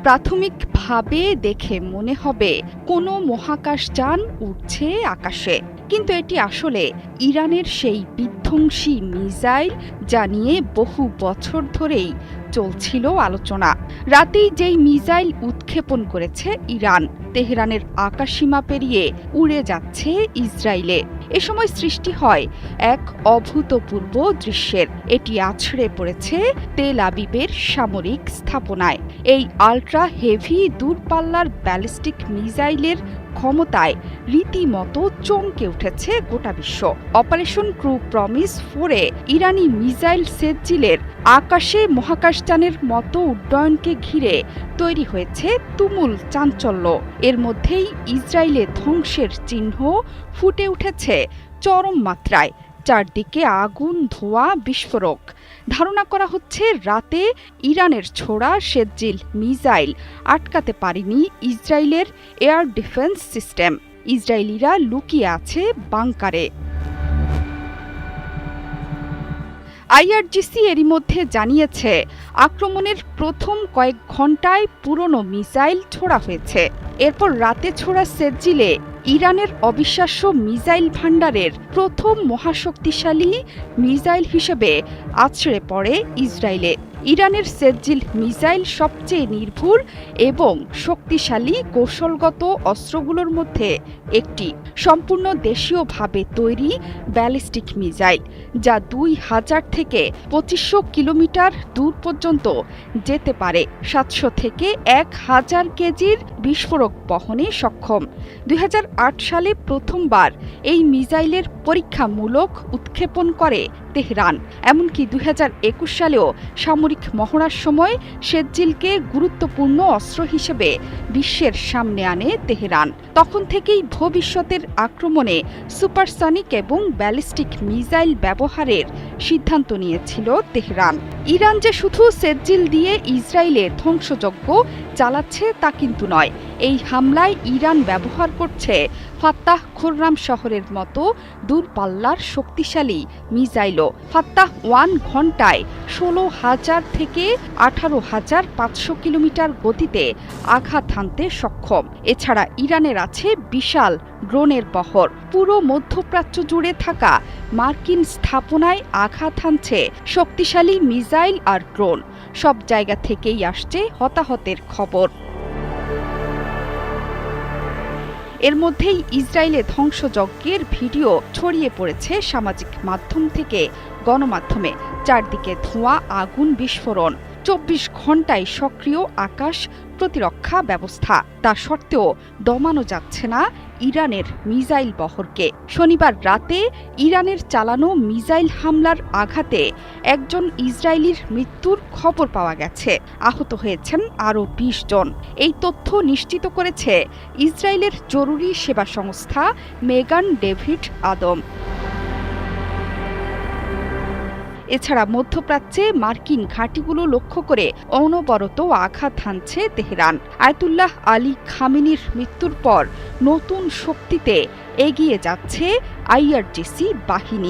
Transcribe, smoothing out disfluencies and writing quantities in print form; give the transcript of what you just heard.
প্রাথমিকভাবে দেখে মনে হবে কোনো মহাকাশযান উড়ছে আকাশে, কিন্তু এটি আসলে ইরানের সেই বিধ্বংসী মিসাইল, যা নিয়ে বহু বছর ধরেই চলছিল আলোচনা। রাতেই যেই মিসাইল উৎক্ষেপণ করেছে ইরান, তেহরানের আকাশসীমা পেরিয়ে উড়ে যাচ্ছে ইসরায়েলে। এ সময় সৃষ্টি হয় এক অভূতপূর্ব দৃশ্যের। এটি আছড়ে পড়েছে তেল আবিবের সামরিক স্থাপনায়। এই আল্ট্রা হেভি দূরপাল্লার ব্যালিস্টিক মিসাইলের ক্ষমতায় রীতিমতো চমকে উঠেছে গোটা বিশ্ব। অপারেশন ট্রু প্রমিস 4-এ ইরানি মিসাইল সেজ্জিলের আকাশে মহাকাশযানের মতো উড্ডয়নকে ঘিরে তৈরি হয়েছে তুমুল চাঞ্চল্য। এর মধ্যেই ইসরায়েলে ধ্বংসের চিহ্ন ফুটে উঠেছে চরম মাত্রায়। চারদিকে আগুন, ধোঁয়া, বিস্ফোরক। ধারণা করা হচ্ছে রাতে ইরানের ছোড়া সেজ্জিল মিসাইল আটকাতে পারেনি ইসরায়েলের এয়ার ডিফেন্স সিস্টেম। ইসরায়েলিরা লুকিয়ে আছে বাংকারে। আইআরজিসি এরই মধ্যে জানিয়েছে, আক্রমণের প্রথম কয়েক ঘণ্টায় পুরনো মিসাইল ছোড়া হয়েছে। এরপর রাতে ছোড়া সেজ্জিলে ইরানের অবিশ্বাস্য মিসাইল ভান্ডারের প্রথম মহাশক্তিশালী মিসাইল হিসেবে আছড়ে পড়ে ইসরায়েলে। ইরানের সেজ্জিল মিসাইল সবচেয়ে নির্ভুল এবং শক্তিশালী কৌশলগত অস্ত্রগুলোর মধ্যে একটি। সম্পূর্ণ দেশীয়ভাবে তৈরি ব্যালিস্টিক মিসাইল, যা 2000 থেকে 2500 কিলোমিটার দূর পর্যন্ত যেতে পারে। 700 থেকে 1000 কেজির বিস্ফোরক বহনে সক্ষম। 2008 সালে প্রথমবার এই মিসাইলের পরীক্ষামূলক উৎক্ষেপণ করে তেহরান। এমনকি 2021 সালেও সামরিক মহড়ার সময় সেজ্জিলকে গুরুত্বপূর্ণ অস্ত্র হিসেবে বিশ্বের সামনে আনে তেহরান। তখন থেকেই ভবিষ্যতের আক্রমণে সুপারসনিক এবং ব্যালিস্টিক মিসাইল ব্যবহারের সিদ্ধান্ত নিয়েছিল তেহরান। ইরান যে শুধু সেজ্জিল দিয়ে ইসরায়েলে ধ্বংসযজ্ঞ চালাচ্ছে তা কিন্তু নয়। এই হামলায় ইরান ব্যবহার করছে ফাত্তাহ খুররাম শহরের মতো দূরপাল্লার শক্তিশালী মিসাইলও। ফাত্তাহ 1 ঘণ্টায় 16,000 থেকে 18,500 কিলোমিটার গতিতে আঘাত হানতে সক্ষম। এছাড়া ইরানের আছে বিশাল ড্রোনের বহর। পুরো মধ্যপ্রাচ্য জুড়ে থাকা মার্কিন স্থাপনায় আঘাত হানছে শক্তিশালী মিসাইল আর ড্রোন। সব জায়গা থেকেই আসছে হতাহতের খবর। এর মধ্যেই ইসরায়েলে ধ্বংসযজ্ঞের ভিডিও ছড়িয়ে পড়েছে সামাজিক মাধ্যম থেকে গণমাধ্যমে। চারদিকে ধোঁয়া, আগুন, বিস্ফোরণ। 24 ঘণ্টায় সক্রিয় আকাশ প্রতিরক্ষা ব্যবস্থা। তা সত্ত্বেও দমানো যাচ্ছে না ইরানের মিসাইল বহরকে। শনিবার রাতে ইরানের চালানো মিসাইল হামলার আঘাতে একজন ইসরায়েলির মৃত্যুর খবর পাওয়া গেছে। আহত হয়েছেন আরও 20 জন। এই তথ্য নিশ্চিত করেছে ইসরায়েলের জরুরি সেবা সংস্থা মেগান ডেভিড আদম। এছাড়া মধ্যপ্রাচ্যে মার্কিন ঘাঁটিগুলো লক্ষ্য করে অনবরত আঘাত হানছে তেহরান। আয়াতুল্লাহ আলী খামেনির মৃত্যুর পর নতুন শক্তিতে এগিয়ে যাচ্ছে আইআরজিসি বাহিনী।